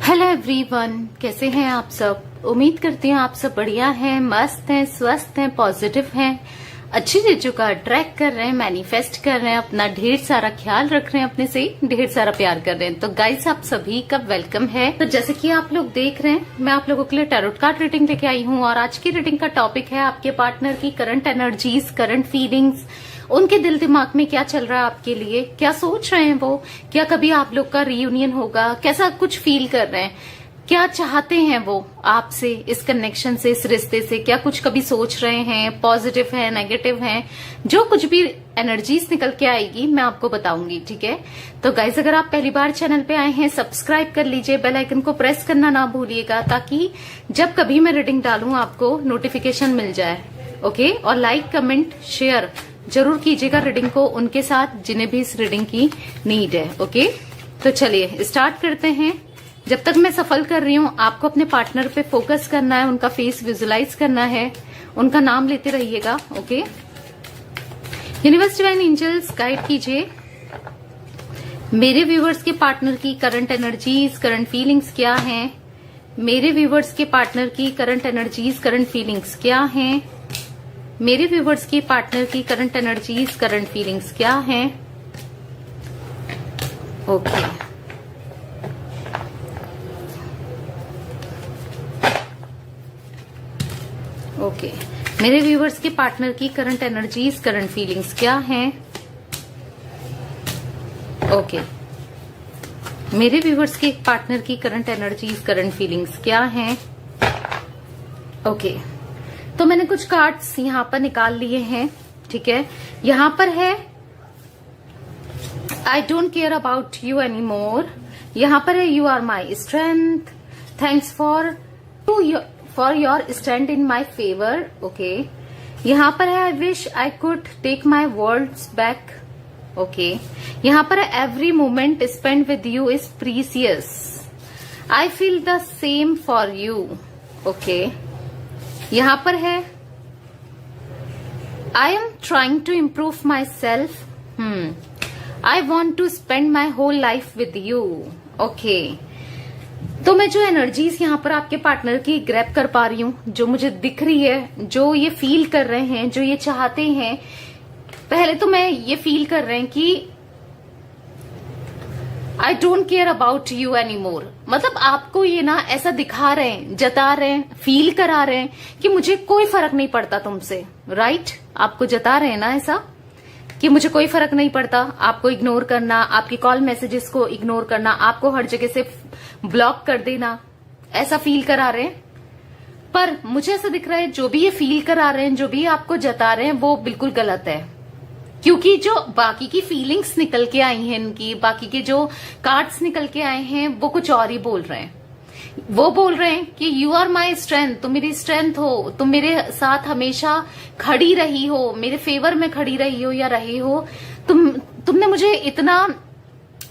Hello everyone, कैसे हैं आप सब। उम्मीद करती हूँ आप सब बढ़िया हैं, मस्त हैं, स्वस्थ हैं, पॉजिटिव हैं, अच्छी चीजों का अट्रैक्ट कर रहे हैं, मैनिफेस्ट कर रहे हैं, अपना ढेर सारा ख्याल रख रहे हैं, अपने से ढेर सारा प्यार कर रहे हैं। तो गाइस, आप सभी का वेलकम है। तो जैसे कि आप लोग देख रहे हैं, मैं आप लोगों के लिए टैरोट कार्ड रीडिंग लेके आई हूँ और आज की रीडिंग का टॉपिक है आपके पार्टनर की करंट एनर्जीज, करंट फीलिंग्स, उनके दिल दिमाग में क्या चल रहा है आपके लिए, क्या सोच रहे हैं वो, क्या कभी आप लोग का रियूनियन होगा, कैसा कुछ फील कर रहे हैं, क्या चाहते हैं वो आपसे, इस कनेक्शन से, इस रिश्ते से, क्या कुछ कभी सोच रहे हैं, पॉजिटिव है, नेगेटिव है, जो कुछ भी एनर्जीज निकल के आएगी मैं आपको बताऊंगी। ठीक है, तो गाइस, अगर आप पहली बार चैनल पे आए हैं, सब्सक्राइब कर लीजिए, बेल आइकन को प्रेस करना ना भूलिएगा, ताकि जब कभी मैं रीडिंग डालूं आपको नोटिफिकेशन मिल जाए। ओके, और लाइक, कमेंट, शेयर जरूर कीजिएगा रीडिंग को उनके साथ जिन्हें भी इस रीडिंग की नीड है। ओके, तो चलिए स्टार्ट करते हैं। जब तक मैं सफल कर रही हूँ, आपको अपने पार्टनर पे फोकस करना है, उनका फेस विजुलाइज करना है, उनका नाम लेते रहिएगा। Okay, universe divine angels guide कीजिए मेरे व्यूवर्स के पार्टनर की करंट एनर्जीज, करंट फीलिंग्स क्या हैं। मेरे व्यूवर्स के पार्टनर की करंट एनर्जीज, करंट फीलिंग्स क्या हैं। मेरे व्यूवर्स की पार्टनर की करंट एनर्जीज, करंट फीलिंग्स क्या हैं। ओके, ओके, मेरे व्यूवर्स के पार्टनर की करंट एनर्जीज, करंट फीलिंग्स क्या हैं। ओके, मेरे व्यूवर्स के पार्टनर की करंट एनर्जीज, करंट फीलिंग्स क्या हैं। ओके, तो मैंने कुछ कार्ड्स यहां पर निकाल लिए हैं। ठीक है, यहां पर है I don't care about you any more, यहां पर है you are my strength, thanks for your stand in my favour. Okay, यहां पर है I wish I could take my words back. Okay, यहां पर है every moment spend with you is precious, I feel the same for you. Okay, यहां पर है I am trying to improve myself, I want to spend my whole life with you. Okay, तो मैं जो energies यहां पर आपके partner की ग्रैब कर पा रही हूं, जो मुझे दिख रही है, जो ये फील कर रहे हैं, जो ये चाहते हैं, पहले तो मैं ये फील कर रहे हैं कि आई don't care about you any मोर। मतलब आपको ये ना ऐसा दिखा रहे हैं, जता रहे हैं, फील करा रहे हैं कि मुझे कोई फर्क नहीं पड़ता तुमसे। राइट, आपको जता रहे हैं ना ऐसा कि मुझे कोई फर्क नहीं पड़ता, आपको इग्नोर करना, आपकी कॉल मैसेजेस को इग्नोर करना, आपको हर जगह से ब्लॉक कर देना, ऐसा फील करा रहे हैं। पर मुझे ऐसा दिख रहा है जो भी ये फील करा रहे हैं, जो भी आपको जता रहे हैं, वो बिल्कुल गलत है। क्योंकि जो बाकी की फीलिंग्स निकल के आई हैं, इनकी बाकी के जो कार्ड्स निकल के आए हैं, वो कुछ और ही बोल रहे हैं। वो बोल रहे हैं कि यू आर माई स्ट्रेंथ, तुम मेरी स्ट्रेंथ हो, तुम मेरे साथ हमेशा खड़ी रही हो, मेरे फेवर में खड़ी रही हो या रही हो, तुमने मुझे इतना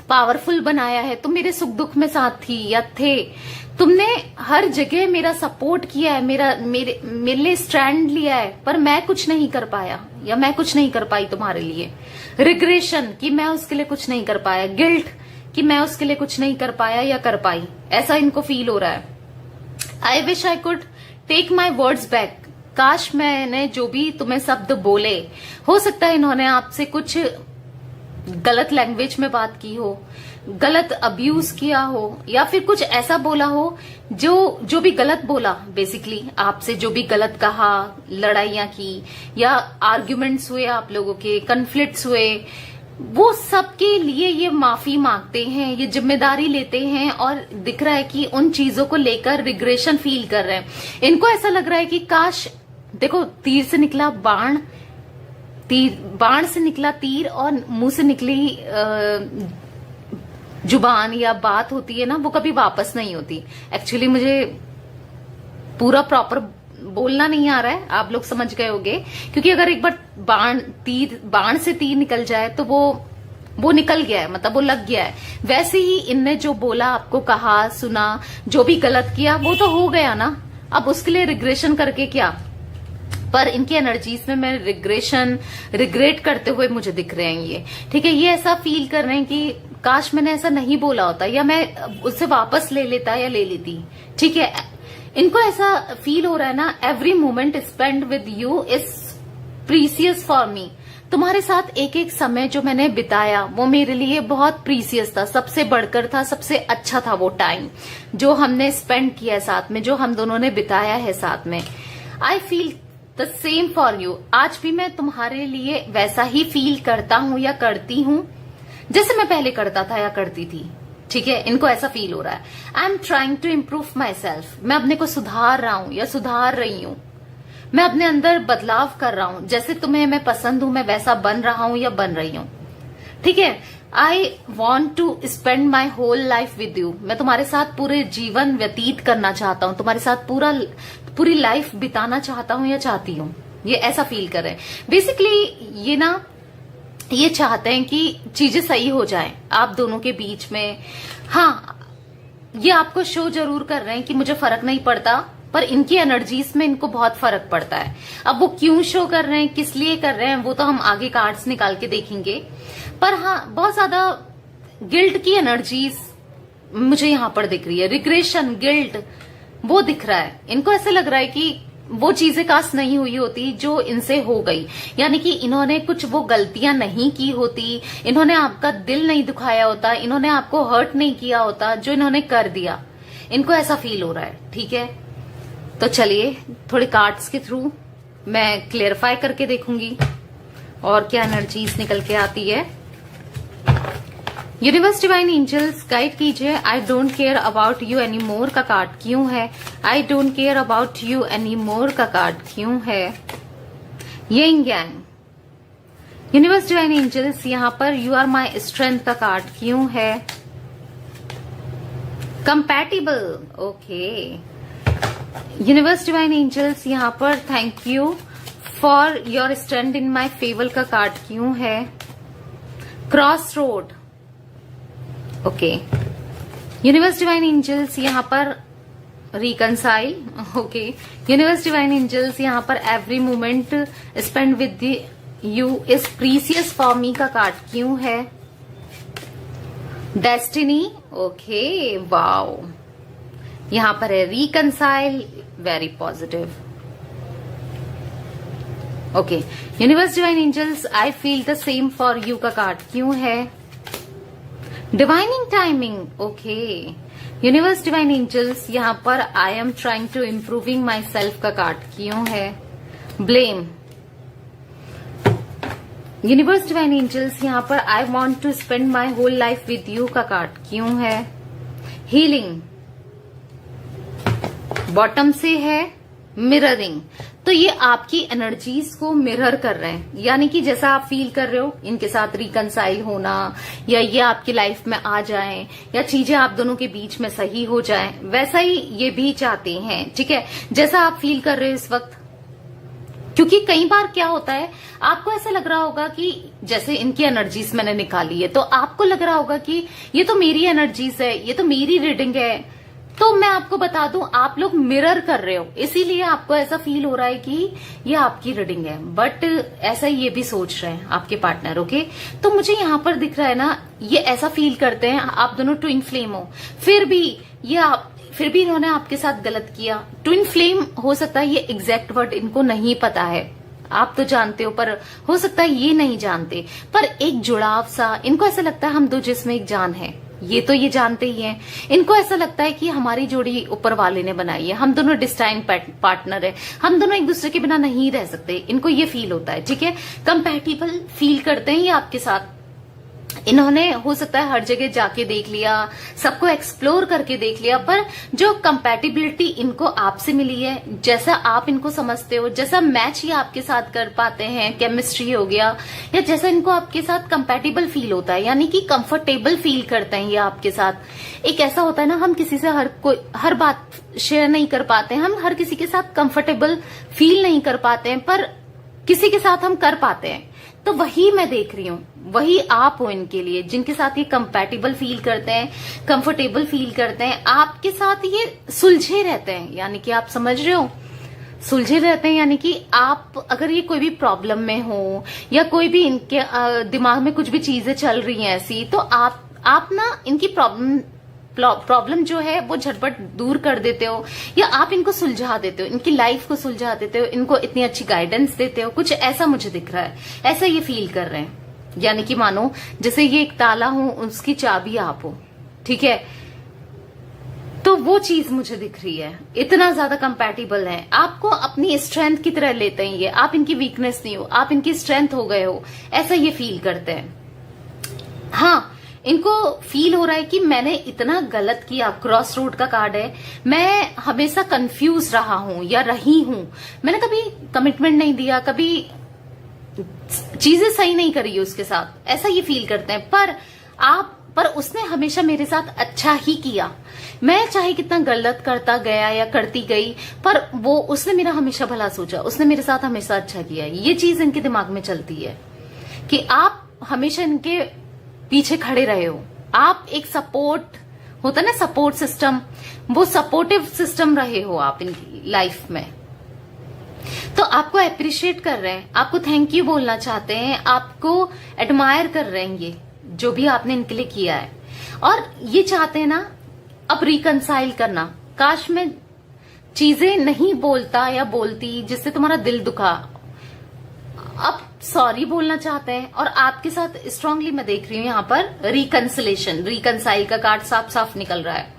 पावरफुल बनाया है, तुम मेरे सुख दुख में साथ थी या थे, तुमने हर जगह मेरा सपोर्ट किया है, मेरे लिए स्टैंड लिया है, पर मैं कुछ नहीं कर पाया या मैं कुछ नहीं कर पाई तुम्हारे लिए। रिग्रेशन कि मैं उसके लिए कुछ नहीं कर पाया, गिल्ट कि मैं उसके लिए कुछ नहीं कर पाया या कर पाई, ऐसा इनको फील हो रहा है। I wish I could take my words back, काश मैंने जो भी तुम्हें शब्द बोले, हो सकता है इन्होंने आपसे कुछ गलत लैंग्वेज में बात की हो, गलत अब्यूज किया हो, या फिर कुछ ऐसा बोला हो जो भी गलत बोला, बेसिकली आपसे जो भी गलत कहा, लड़ाइयां की या आर्ग्यूमेंट्स हुए, आप लोगों के कन्फ्लिक्ट्स हुए, वो सब के लिए ये माफी मांगते हैं, ये जिम्मेदारी लेते हैं, और दिख रहा है कि उन चीजों को लेकर रिग्रेशन फील कर रहे हैं। इनको ऐसा लग रहा है कि काश, देखो, तीर से निकला बाण, बाण से निकला तीर और मुंह से निकली जुबान या बात होती है ना, वो कभी वापस नहीं होती। एक्चुअली मुझे पूरा प्रॉपर बोलना नहीं आ रहा है, आप लोग समझ गए होंगे, क्योंकि अगर एक बार बाण से तीर निकल जाए तो वो निकल गया है, मतलब वो लग गया है। वैसे ही इनने जो बोला, आपको कहा, सुना, जो भी गलत किया, वो तो हो गया ना, अब उसके लिए रिग्रेशन करके क्या, पर इनकी एनर्जीज में मैं रिग्रेट करते हुए मुझे दिख रहे हैं ये। ठीक है, ये ऐसा फील कर रहे हैं कि काश मैंने ऐसा नहीं बोला होता, या मैं उससे वापस ले लेता या ले लेती। ठीक है, इनको ऐसा फील हो रहा है ना, every moment spend with you is precious for मी। तुम्हारे साथ एक एक समय जो मैंने बिताया वो मेरे लिए बहुत प्रीसियस था, सबसे बढ़कर था, सबसे अच्छा था वो टाइम जो हमने स्पेंड किया है साथ में, जो हम दोनों ने बिताया है साथ में। आई feel the same for you. आज भी मैं तुम्हारे लिए वैसा ही फील करता हूं या करती हूं जैसे मैं पहले करता था या करती थी। ठीक है, इनको ऐसा फील हो रहा है। I am trying to improve myself. मैं अपने को सुधार रहा हूं या सुधार रही हूं। मैं अपने अंदर बदलाव कर रहा हूं, जैसे तुम्हें मैं पसंद हूं मैं वैसा बन रहा हूं या बन रही हूं। ठीक है, I want to spend my whole life with you. मैं तुम्हारे साथ पूरे जीवन व्यतीत करना चाहता हूं, तुम्हारे साथ पूरी लाइफ बिताना चाहता हूं या चाहती हूं। ये ऐसा फील कर रहे हैं। बेसिकली ये चाहते हैं कि चीजें सही हो जाएं आप दोनों के बीच में। हाँ, ये आपको शो जरूर कर रहे हैं कि मुझे फर्क नहीं पड़ता, पर इनकी एनर्जीज में इनको बहुत फर्क पड़ता है। अब वो क्यों शो कर रहे हैं, किस लिए कर रहे हैं, वो तो हम आगे कार्ड्स निकाल के देखेंगे। पर हाँ, बहुत ज्यादा गिल्ट की एनर्जीज मुझे यहां पर दिख रही है। रिग्रेशन, गिल्ट वो दिख रहा है। इनको ऐसे लग रहा है कि वो चीजें काश नहीं हुई होती जो इनसे हो गई, यानी कि इन्होंने कुछ वो गलतियां नहीं की होती, इन्होंने आपका दिल नहीं दुखाया होता, इन्होंने आपको हर्ट नहीं किया होता जो इन्होंने कर दिया। इनको ऐसा फील हो रहा है। ठीक है, तो चलिए थोड़े कार्ड्स के थ्रू मैं क्लियरिफाई करके देखूंगी और क्या एनर्जीज निकल के आती है। यूनिवर्स डिवाइन एंजल्स गाइड कीजिए। I don't care about you any more का कार्ड क्यों है? I don't care about you any more का कार्ड क्यों है? Yin yang. Universe divine angels यहाँ पर यू आर माई स्ट्रेंथ का कार्ड क्यों है? Compatible, okay. Universe divine angels यहाँ पर thank you for your stand in my favour का कार्ड क्यों है? Cross road, okay. Universe divine angels यहाँ पर reconcile, okay. Universe divine angels यहाँ पर every moment spend with you is precious for me का कार्ड क्यों है? Destiny, okay, wow. यहाँ पर है reconcile, very positive, okay. Universe divine angels I feel the same for you का card क्यों है? Divining timing, okay. Universe divine angels यहाँ पर I am trying to improving myself का कार्ड क्यों है? ब्लेम। यूनिवर्स डिवाइन एंजल्स यहाँ पर I want to spend my whole life with you का कार्ड क्यों है? हीलिंग। बॉटम से है मिररिंग, तो ये आपकी एनर्जीज को मिरर कर रहे हैं, यानी कि जैसा आप फील कर रहे हो इनके साथ रिकनसाइल होना, या ये आपकी लाइफ में आ जाएं, या चीजें आप दोनों के बीच में सही हो जाएं, वैसा ही ये भी चाहते हैं। ठीक है, जैसा आप फील कर रहे हो इस वक्त। क्योंकि कई बार क्या होता है, आपको ऐसा लग रहा होगा कि जैसे इनकी एनर्जीज मैंने निकाली है, तो आपको लग रहा होगा कि ये तो मेरी एनर्जीज है, ये तो मेरी रीडिंग है। तो मैं आपको बता दूं, आप लोग मिरर कर रहे हो, इसीलिए आपको ऐसा फील हो रहा है कि ये आपकी रीडिंग है, बट ऐसा ये भी सोच रहे हैं आपके पार्टनर, ओके। तो मुझे यहाँ पर दिख रहा है ना, ये ऐसा फील करते हैं आप दोनों ट्विन फ्लेम हो, फिर भी इन्होंने आपके साथ गलत किया। ट्विन फ्लेम हो सकता है, ये एग्जैक्ट वर्ड इनको नहीं पता है, आप तो जानते हो, पर हो सकता है ये नहीं जानते, पर एक जुड़ाव सा इनको ऐसा लगता है हम दो जिसमें एक जान है। ये तो ये जानते ही हैं। इनको ऐसा लगता है कि हमारी जोड़ी ऊपर वाले ने बनाई है, हम दोनों डिस्टाइन पार्टनर है, हम दोनों एक दूसरे के बिना नहीं रह सकते। इनको ये फील होता है, ठीक है। कंपैटिबल फील करते हैं ये आपके साथ। इन्होंने हो सकता है हर जगह जाके देख लिया, सबको एक्सप्लोर करके देख लिया, पर जो कंपैटिबिलिटी इनको आपसे मिली है, जैसा आप इनको समझते हो, जैसा मैच ये आपके साथ कर पाते हैं, केमिस्ट्री हो गया, या जैसा इनको आपके साथ कंपैटिबल फील होता है, यानी कि कंफर्टेबल फील करते हैं ये आपके साथ। एक ऐसा होता है ना, हम किसी से हर बात शेयर नहीं कर पाते हैं, हम हर किसी के साथ कंफर्टेबल फील नहीं कर पाते हैं, पर किसी के साथ हम कर पाते हैं। तो वही मैं देख रही हूँ, वही आप हो इनके लिए, जिनके साथ ये कंपैटिबल फील करते हैं, कंफर्टेबल फील करते हैं, आपके साथ ये सुलझे रहते हैं, यानी कि आप समझ रहे हो। सुलझे रहते हैं, यानी कि आप अगर ये कोई भी प्रॉब्लम में हो या कोई भी इनके दिमाग में कुछ भी चीजें चल रही हैं ऐसी, तो आप ना इनकी प्रॉब्लम जो है वो झटपट दूर कर देते हो, या आप इनको सुलझा देते हो, इनकी लाइफ को सुलझा देते हो, इनको इतनी अच्छी गाइडेंस देते हो, कुछ ऐसा मुझे दिख रहा है, ऐसा ये फील कर रहे हैं। यानी कि मानो जैसे ये एक ताला हो, उसकी चाबी आप हो, ठीक है, तो वो चीज मुझे दिख रही है। इतना ज्यादा कंपैटिबल है, आपको अपनी स्ट्रेंथ की तरह लेते हैं ये, आप इनकी वीकनेस नहीं हो, आप इनकी स्ट्रेंथ हो गए हो, ऐसा ये फील करते हैं। हाँ, इनको फील हो रहा है कि मैंने इतना गलत किया, क्रॉस रोड का कार्ड है, मैं हमेशा कंफ्यूज रहा हूं या रही हूं, मैंने कभी कमिटमेंट नहीं दिया, कभी चीजें सही नहीं करी उसके साथ, ऐसा ये फील करते हैं। पर उसने हमेशा मेरे साथ अच्छा ही किया, मैं चाहे कितना गलत करता गया या करती गई, पर वो उसने मेरा हमेशा भला सोचा, उसने मेरे साथ हमेशा अच्छा किया। ये चीज इनके दिमाग में चलती है कि आप हमेशा इनके पीछे खड़े रहे हो, आप एक सपोर्ट होता है ना, सपोर्ट सिस्टम, वो सपोर्टिव सिस्टम रहे हो आप इनकी लाइफ में। तो आपको अप्रिशिएट कर रहे हैं, आपको थैंक यू बोलना चाहते हैं, आपको एडमायर कर रहे हैं, ये जो भी आपने इनके लिए किया है, और ये चाहते हैं ना अब रिकंसाइल करना। काश मैं चीजें नहीं बोलता या बोलती जिससे तुम्हारा दिल दुखा, अब सॉरी बोलना चाहते हैं, और आपके साथ स्ट्रांगली मैं देख रही हूं यहां पर रिकंसिलेशन, रिकंसाइल का कार्ड साफ साफ निकल रहा है,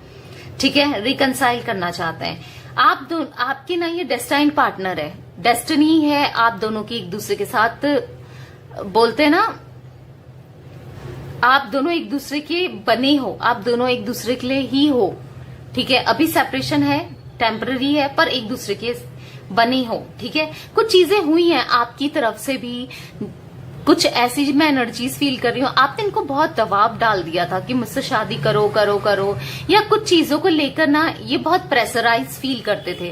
ठीक है, रिकंसाइल करना चाहते हैं आपके ना ये डेस्टाइन पार्टनर है, डेस्टिनी है आप दोनों की एक दूसरे के साथ, बोलते हैं ना आप दोनों एक दूसरे के बने हो, आप दोनों एक दूसरे के लिए ही हो, ठीक है, अभी सेपरेशन है, टेम्पररी है, पर एक दूसरे के बने हो, ठीक है। कुछ चीजें हुई हैं आपकी तरफ से भी, कुछ ऐसी मैं एनर्जीज फील कर रही हूँ, आपने इनको बहुत दबाव डाल दिया था कि मुझसे शादी करो करो करो, या कुछ चीजों को लेकर ना ये बहुत प्रेशराइज फील करते थे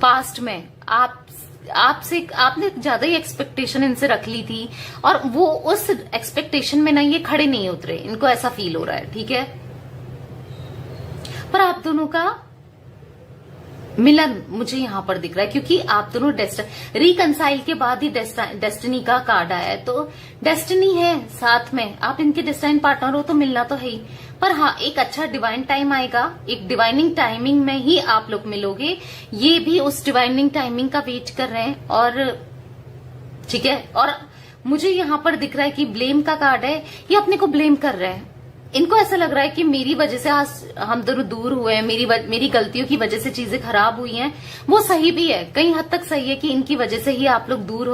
पास्ट में। आपसे आपने ज्यादा ही एक्सपेक्टेशन इनसे रख ली थी, और वो उस एक्सपेक्टेशन में ना ये खड़े नहीं उतरे, इनको ऐसा फील हो रहा है, ठीक है। पर आप दोनों का मिलन मुझे यहां पर दिख रहा है, क्योंकि आप दोनों रिकंसाइल के बाद ही डेस्टिनी का कार्ड आया है, तो डेस्टिनी है साथ में, आप इनके डेस्टाइन पार्टनर हो तो मिलना तो है ही। पर हाँ, एक अच्छा डिवाइन टाइम आएगा, एक डिवाइनिंग टाइमिंग में ही आप लोग मिलोगे, ये भी उस डिवाइनिंग टाइमिंग का वेट कर रहे हैं, और ठीक है। और मुझे यहां पर दिख रहा है कि ब्लेम का कार्ड है, ये अपने को ब्लेम कर रहे हैं, इनको ऐसा लग रहा है कि मेरी वजह से आज हम दोनों दूर हुए हैं, मेरी गलतियों की वजह से चीजें खराब हुई हैं। वो सही भी है, कई हद तक सही है कि इनकी वजह से ही आप लोग दूर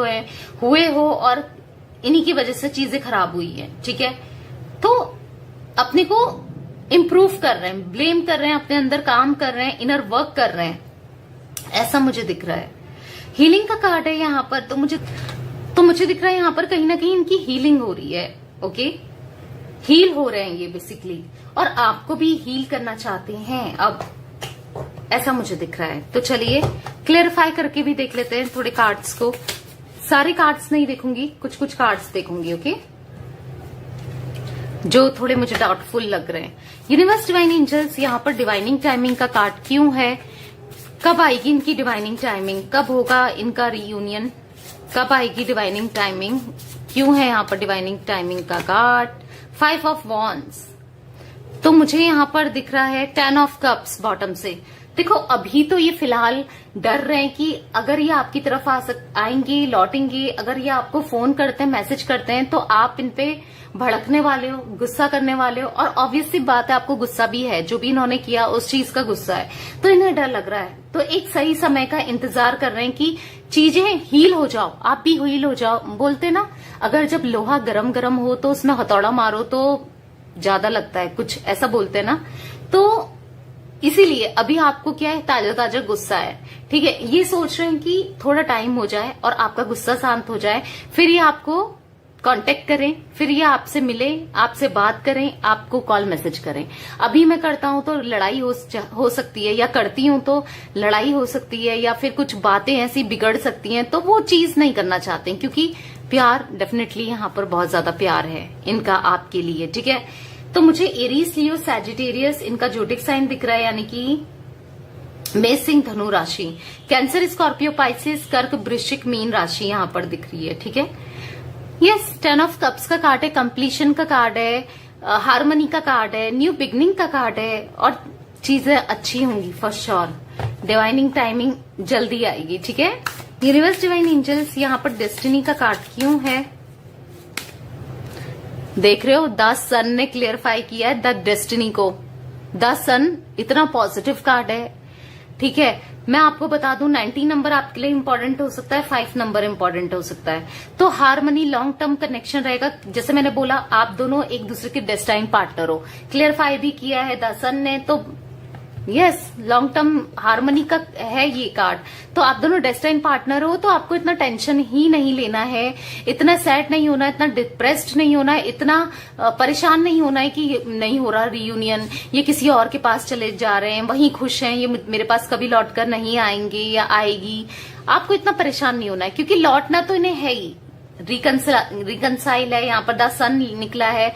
हुए हो और इन्हीं की वजह से चीजें खराब हुई हैं, ठीक है। तो अपने को इम्प्रूव कर रहे हैं, ब्लेम कर रहे हैं, अपने अंदर काम कर रहे हैं, इनर वर्क कर रहे हैं, ऐसा मुझे दिख रहा है। हीलिंग का कार्ड है यहाँ पर, तो मुझे दिख रहा है यहाँ पर कहीं ना कहीं इनकी हीलिंग हो रही है, ओके, हील हो रहे हैं ये बेसिकली, और आपको भी हील करना चाहते हैं अब, ऐसा मुझे दिख रहा है। तो चलिए क्लेरिफाई करके भी देख लेते हैं थोड़े कार्ड्स को, सारे कार्ड्स नहीं देखूंगी, कुछ कुछ कार्ड्स देखूंगी, ओके, जो थोड़े मुझे डाउटफुल लग रहे हैं। यूनिवर्स डिवाइन एंजल्स, यहाँ पर डिवाइनिंग टाइमिंग का कार्ड क्यों है, कब आएगी इनकी डिवाइनिंग टाइमिंग, कब होगा इनका रीयूनियन, कब आएगी डिवाइनिंग टाइमिंग, क्यों है यहाँ पर डिवाइनिंग टाइमिंग का कार्ड। 5 ऑफ वॉन्ड्स, तो मुझे यहाँ पर दिख रहा है 10 ऑफ कप्स बॉटम से। देखो अभी तो ये फिलहाल डर रहे हैं कि अगर ये आपकी तरफ आएंगे, लौटेंगे, अगर ये आपको फोन करते हैं, मैसेज करते हैं, तो आप इन पे भड़कने वाले हो, गुस्सा करने वाले हो, और ऑब्वियस सी बात है आपको गुस्सा भी है, जो भी इन्होंने किया उस चीज का गुस्सा है, तो इन्हें डर लग रहा है। तो एक सही समय का इंतजार कर रहे हैं कि चीजें हील हो जाओ, आप भी हील हो जाओ। बोलते ना, अगर जब लोहा गरम गरम हो तो उसमें हथौड़ा मारो तो ज्यादा लगता है, कुछ ऐसा बोलते हैं ना। तो इसीलिए अभी आपको क्या है, ताजा ताजा गुस्सा है, ठीक है। ये सोच रहे हैं कि थोड़ा टाइम हो जाए और आपका गुस्सा शांत हो जाए, फिर ये आपको कांटेक्ट करें, फिर ये आपसे मिले, आपसे बात करें, आपको कॉल मैसेज करें। अभी मैं करता हूं तो लड़ाई हो सकती है, या करती हूं तो लड़ाई हो सकती है, या फिर कुछ बातें ऐसी बिगड़ सकती हैं, तो वो चीज नहीं करना चाहते, क्योंकि प्यार डेफिनेटली यहाँ पर बहुत ज्यादा प्यार है इनका आपके लिए, ठीक है। तो मुझे एरीज, लियो, सैजिटेरियस इनका जोडिक साइन दिख रहा है, यानी कि मेष सिंह धनु राशि, कैंसर स्कॉर्पियो पाइसेस कर्क वृश्चिक मीन राशि यहां पर दिख रही है, ठीक है। यस, 10 ऑफ कप्स का कार्ड है, कंप्लीशन का कार्ड है, हार्मनी का कार्ड है, न्यू बिगनिंग का कार्ड है और चीजें अच्छी होंगी फॉर श्योर। डिवाइनिंग टाइमिंग जल्दी आएगी, ठीक है। यूनिवर्स डिवाइन एंजल्स यहां पर डेस्टिनी का कार्ड क्यों है देख रहे हो, द सन ने क्लियरफाई किया है द डेस्टिनी को। द सन इतना पॉजिटिव कार्ड है, ठीक है। मैं आपको बता दूं 19 नंबर आपके लिए इंपॉर्टेंट हो सकता है, 5 नंबर इंपॉर्टेंट हो सकता है। तो हार्मनी लॉन्ग टर्म कनेक्शन रहेगा, जैसे मैंने बोला आप दोनों एक दूसरे के डेस्टाइन पार्टनर हो, क्लियरफाई भी किया है द सन ने। तो यस, लॉन्ग टर्म हार्मनी का है ये कार्ड। तो आप दोनों डेस्टाइन पार्टनर हो, तो आपको इतना टेंशन ही नहीं लेना है, इतना सैड नहीं होना है, इतना डिप्रेस्ड नहीं होना है, इतना परेशान नहीं होना है कि नहीं हो रहा रियूनियन, ये किसी और के पास चले जा रहे हैं, वहीं खुश हैं, ये मेरे पास कभी लौट कर नहीं आएंगे या आएगी। आपको इतना परेशान नहीं होना है, क्योंकि लौटना तो इन्हें है ही। रिकंसाइल है, यहाँ पर द सन निकला है,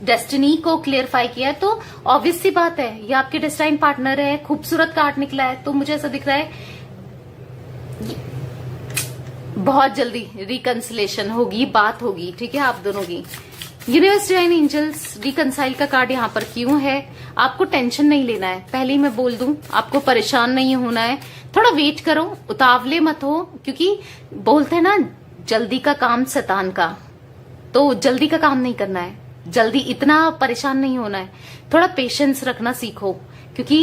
डेस्टिनी को क्लियरफाई किया है, तो ऑब्वियस सी बात है ये आपके डेस्टाइन पार्टनर है। खूबसूरत कार्ड निकला है, तो मुझे ऐसा दिख रहा है बहुत जल्दी रिकंसिलेशन होगी, बात होगी, ठीक है आप दोनों की। यूनिवर्स डिवाइन एंजल्स रिकंसाइल का कार्ड यहाँ पर क्यों है, आपको टेंशन नहीं लेना है, पहले ही मैं बोल दूं, आपको परेशान नहीं होना है, थोड़ा वेट करो, उतावले मत हो, क्योंकि बोलते हैं ना जल्दी का काम शैतान का, तो जल्दी का काम नहीं करना है, जल्दी इतना परेशान नहीं होना है, थोड़ा पेशेंस रखना सीखो, क्योंकि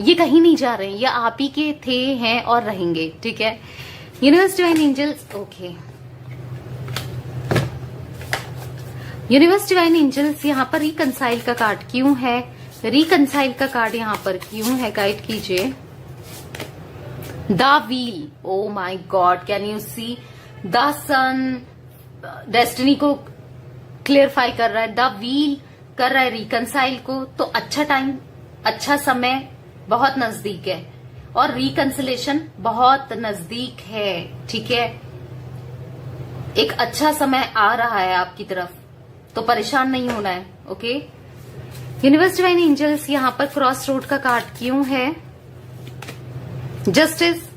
ये कहीं नहीं जा रहे हैं, ये आप ही के थे, हैं और रहेंगे, ठीक है। Universe divine angels, okay, universe divine angels यहाँ पर रिकंसाइल का कार्ड क्यों है, रिकंसाइल का कार्ड यहाँ पर क्यों है, गाइड कीजिए। The wheel, oh my God, can you see, the sun destiny को क्लियरफाई कर रहा है, द व्हील कर रहा है रिकंसाइल को, तो अच्छा टाइम, अच्छा समय बहुत नजदीक है और रिकंसिलेशन बहुत नजदीक है, ठीक है। एक अच्छा समय आ रहा है आपकी तरफ, तो परेशान नहीं होना है, ओके। यूनिवर्स डिवाइन एंजल्स यहाँ पर क्रॉस रोड का कार्ड क्यों है, जस्टिस।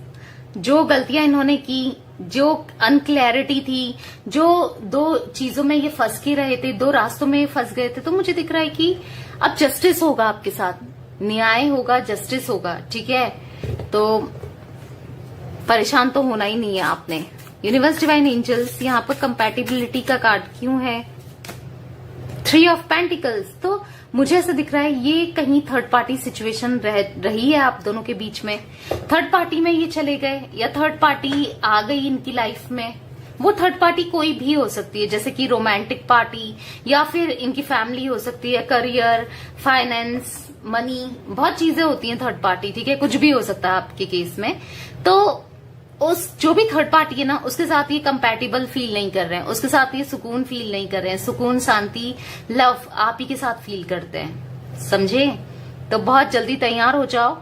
जो गलतियां इन्होंने की, जो अनक्लैरिटी थी, जो दो चीजों में ये फंस के रहे थे, दो रास्तों में फंस गए थे, तो मुझे दिख रहा है कि अब जस्टिस होगा आपके साथ, न्याय होगा, जस्टिस होगा, ठीक है। तो परेशान तो होना ही नहीं है आपने। यूनिवर्स डिवाइन एंजल्स यहाँ पर कंपैटिबिलिटी का कार्ड क्यों है, 3 ऑफ पेंटिकल्स। तो मुझे ऐसा दिख रहा है ये कहीं थर्ड पार्टी सिचुएशन रही है आप दोनों के बीच में, थर्ड पार्टी में ये चले गए या थर्ड पार्टी आ गई इनकी लाइफ में। वो थर्ड पार्टी कोई भी हो सकती है, जैसे कि रोमांटिक पार्टी या फिर इनकी फैमिली हो सकती है, करियर, फाइनेंस, मनी, बहुत चीजें होती हैं थर्ड पार्टी, ठीक है, कुछ भी हो सकता है आपके केस में। तो उस जो भी थर्ड पार्टी है ना, उसके साथ ये कंपैटिबल फील नहीं कर रहे हैं, उसके साथ ये सुकून फील नहीं कर रहे हैं, सुकून, शांति, लव आप ही के साथ फील करते हैं, समझे। तो बहुत जल्दी तैयार हो जाओ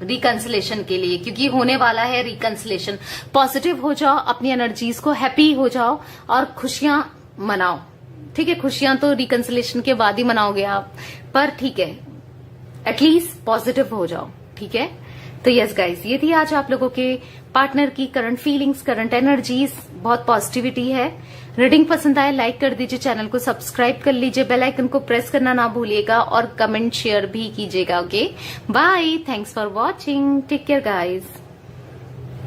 रिकंसिलेशन के लिए, क्योंकि होने वाला है रिकंसिलेशन। पॉजिटिव हो जाओ, अपनी एनर्जीज को हैप्पी हो जाओ और खुशियां मनाओ, ठीक है। खुशियां तो रिकंसिलेशन के बाद ही मनाओगे आप, पर ठीक है, एटलीस्ट पॉजिटिव हो जाओ, ठीक है। तो यस गाइस, ये थी आज आप लोगों के पार्टनर की करंट फीलिंग्स, करंट एनर्जीज, बहुत पॉजिटिविटी है। रीडिंग पसंद आए लाइक कर दीजिए, चैनल को सब्सक्राइब कर लीजिए, बेल आइकन को प्रेस करना ना भूलिएगा और कमेंट शेयर भी कीजिएगा, okay. Bye, thanks for watching, take care guys.